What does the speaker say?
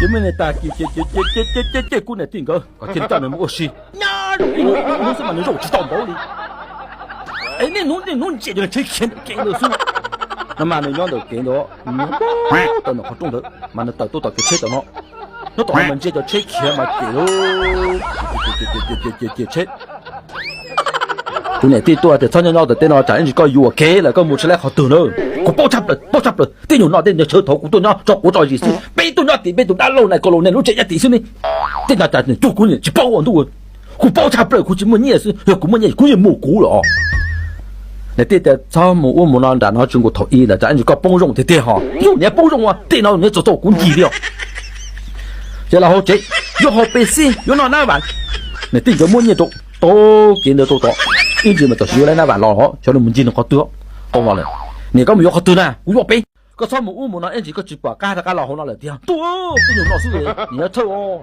你们那大姐姑娘定个，我听到你们我是，呀，你什么能肉吃到饱里？哎，那侬姐就真钱给了是。那么你养到给到，到那好中头，嘛那到个吃的咯。那到我们这叫吃钱嘛给喽，吃。姑娘最多的参加闹的电脑展，人家有我给了，个木出来好多了，我包插了，电脑闹电脑车头，我都要找我找意思，被都要点被都打漏那个漏那路这一点是呢，电脑展呢做姑娘去包网度，我包插不了，估计么你也是，要估么你估计蘑菇了哦。那对的，咱们我们那电脑经过统一了，咱就搞包容的哈，有年包容啊，电脑你做到工地了，这然后这又好百姓又拿那玩，那对个么你都给的都多。一直嘛就是来那玩老好，叫你们今天好多，好完了。你干嘛要好多呢？我要背。个草木屋木那一直个直播，干他干老好那来听，多，不用老师，你要抽哦。